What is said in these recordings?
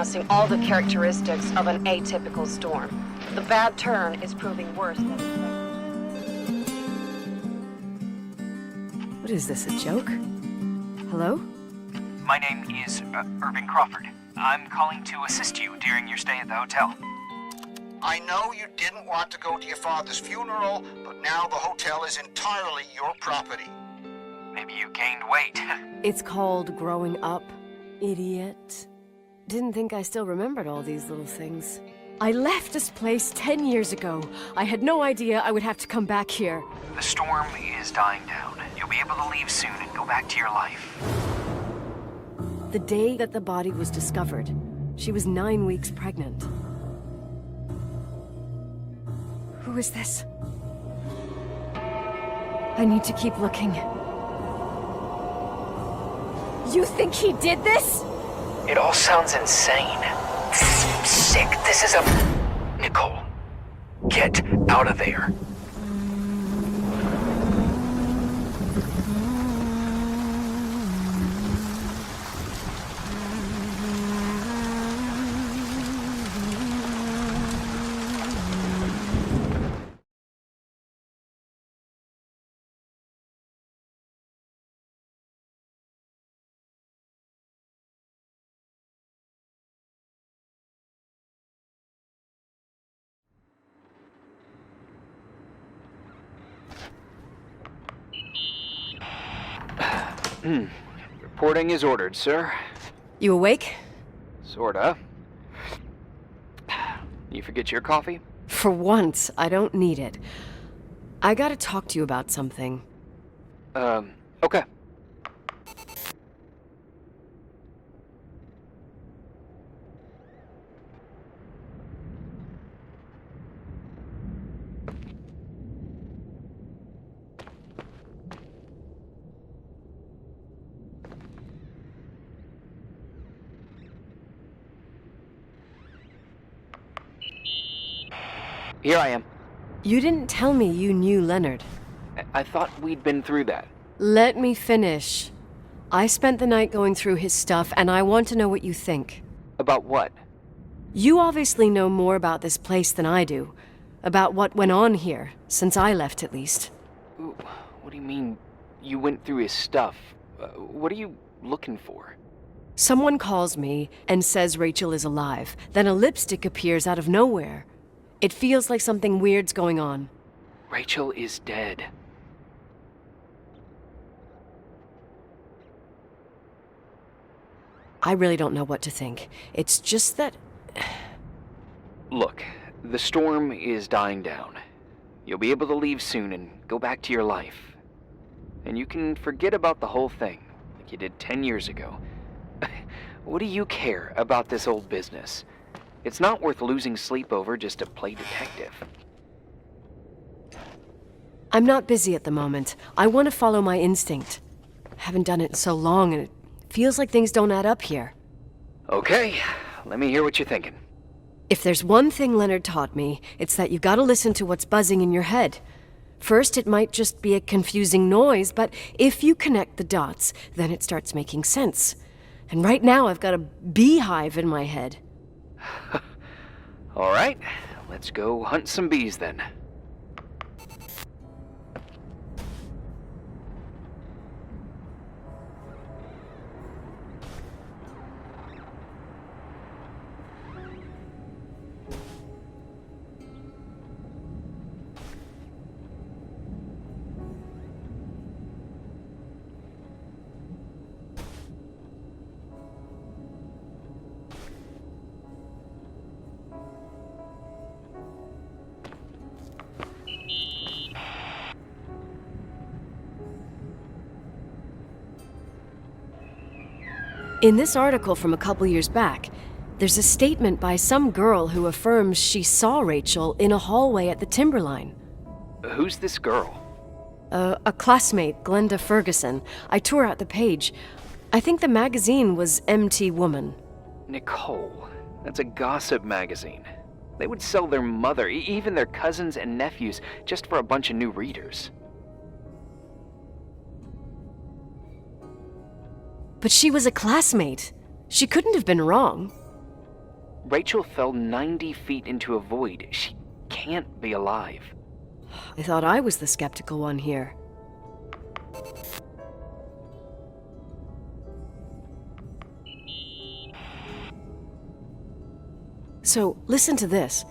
amassing all the characteristics of an atypical storm. The bad turn is proving worse than expected. What is this, a joke? Hello? My name is Irving Crawford. I'm calling to assist you during your stay at the hotel. I know you didn't want to go to your father's funeral, but now the hotel is entirely your property. Maybe you gained weight. It's called growing up, idiot. Didn't think I still remembered all these little things. I left this place 10 years ago. I had no idea I would have to come back here. The storm is dying down. You'll be able to leave soon and go back to your life. The day that the body was discovered, she was 9 weeks pregnant. Who is this? I need to keep looking. You think he did this? It all sounds insane. Sick. This is a... Nicole, get out of there. Reporting is ordered, sir. You awake? Sorta. You forget your coffee? For once, I don't need it. I gotta talk to you about something. Okay. Here I am. You didn't tell me you knew Leonard. I thought we'd been through that. Let me finish. I spent the night going through his stuff, and I want to know what you think. About what? You obviously know more about this place than I do. About what went on here, since I left at least. Ooh, what do you mean, you went through his stuff? What are you looking for? Someone calls me and says Rachel is alive. Then a lipstick appears out of nowhere. It feels like something weird's going on. Rachel is dead. I really don't know what to think. It's just that... Look, the storm is dying down. You'll be able to leave soon and go back to your life. And you can forget about the whole thing, like you did 10 years ago. What do you care about this old business? It's not worth losing sleep over just to play detective. I'm not busy at the moment. I want to follow my instinct. Haven't done it in so long, and it feels like things don't add up here. Okay, let me hear what you're thinking. If there's one thing Leonard taught me, it's that you gotta listen to what's buzzing in your head. First, it might just be a confusing noise, but if you connect the dots, then it starts making sense. And right now, I've got a beehive in my head. All right, let's go hunt some bees then. In this article from a couple years back, there's a statement by some girl who affirms she saw Rachel in a hallway at the Timberline. Who's this girl? A classmate, Glenda Ferguson. I tore out the page. I think the magazine was MT Woman. Nicole, that's a gossip magazine. They would sell their mother, even their cousins and nephews, just for a bunch of new readers. But she was a classmate. She couldn't have been wrong. Rachel fell 90 feet into a void. She can't be alive. I thought I was the skeptical one here. So, listen to this.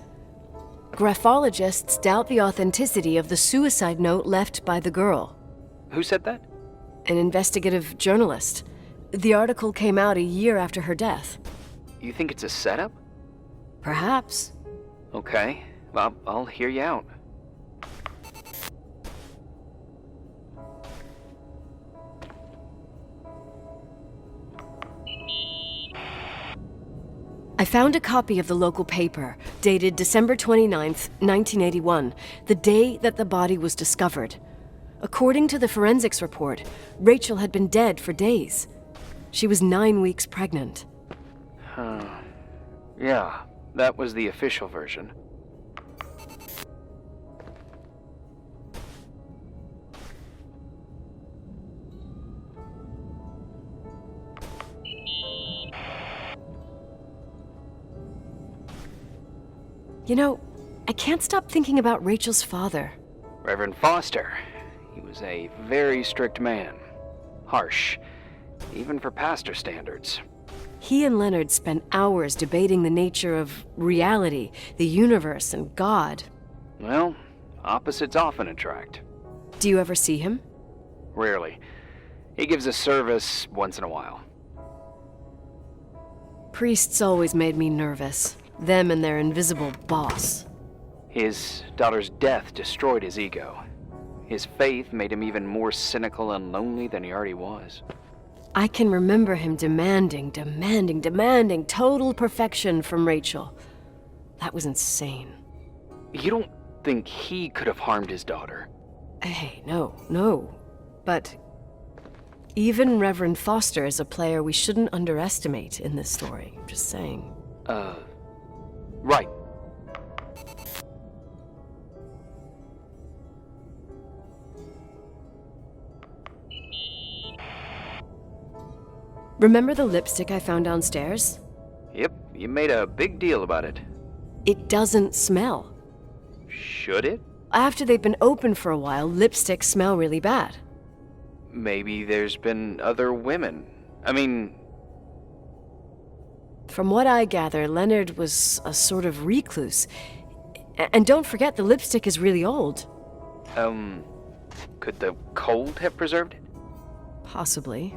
Graphologists doubt the authenticity of the suicide note left by the girl. Who said that? An investigative journalist. The article came out a year after her death. You think it's a setup? Perhaps. Okay, I'll hear you out. I found a copy of the local paper, dated December 29th, 1981, the day that the body was discovered. According to the forensics report, Rachel had been dead for days. She was 9 weeks pregnant. Yeah, that was the official version. You know, I can't stop thinking about Rachel's father. Reverend Foster. He was a very strict man. Harsh, even for pastor standards. He and Leonard spent hours debating the nature of reality, the universe, and God. Well, opposites often attract. Do you ever see him? Rarely. He gives a service once in a while. Priests always made me nervous. Them and their invisible boss. His daughter's death destroyed his ego. His faith made him even more cynical and lonely than he already was. I can remember him demanding total perfection from Rachel. That was insane. You don't think he could have harmed his daughter? Hey, no. But even Reverend Foster is a player we shouldn't underestimate in this story. I'm just saying. Right. Remember the lipstick I found downstairs? Yep, you made a big deal about it. It doesn't smell. Should it? After they've been open for a while, lipsticks smell really bad. Maybe there's been other women. I mean... From what I gather, Leonard was a sort of recluse. And don't forget, the lipstick is really old. Could the cold have preserved it? Possibly.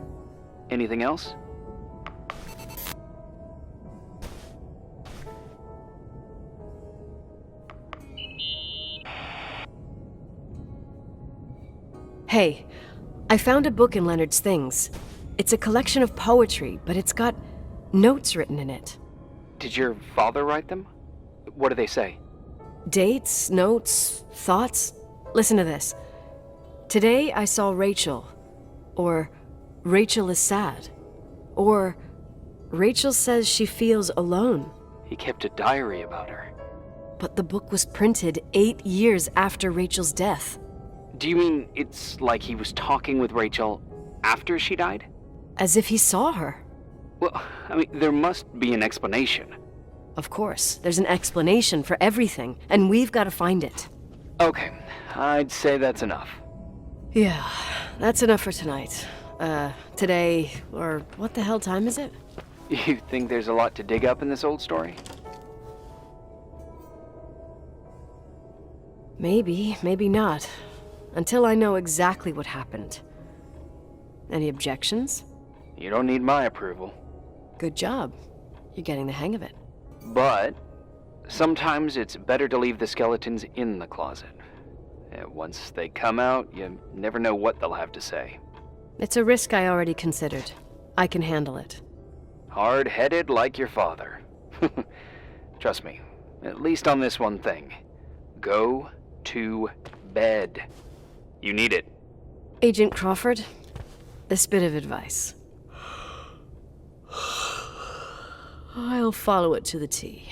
Anything else? Hey, I found a book in Leonard's things. It's a collection of poetry, but it's got notes written in it. Did your father write them? What do they say? Dates, notes, thoughts. Listen to this. Today I saw Rachel. Or Rachel is sad. Or Rachel says she feels alone. He kept a diary about her. But the book was printed 8 years after Rachel's death. Do you mean it's like he was talking with Rachel after she died? As if he saw her. Well, I mean, there must be an explanation. Of course, there's an explanation for everything, and we've got to find it. Okay, I'd say that's enough. Yeah, that's enough for tonight. Today, or what the hell time is it? You think there's a lot to dig up in this old story? Maybe, maybe not. Until I know exactly what happened. Any objections? You don't need my approval. Good job. You're getting the hang of it. But sometimes it's better to leave the skeletons in the closet. Once they come out, you never know what they'll have to say. It's a risk I already considered. I can handle it. Hard-headed like your father. Trust me, at least on this one thing. Go to bed. You need it. Agent Crawford, this bit of advice. I'll follow it to the T.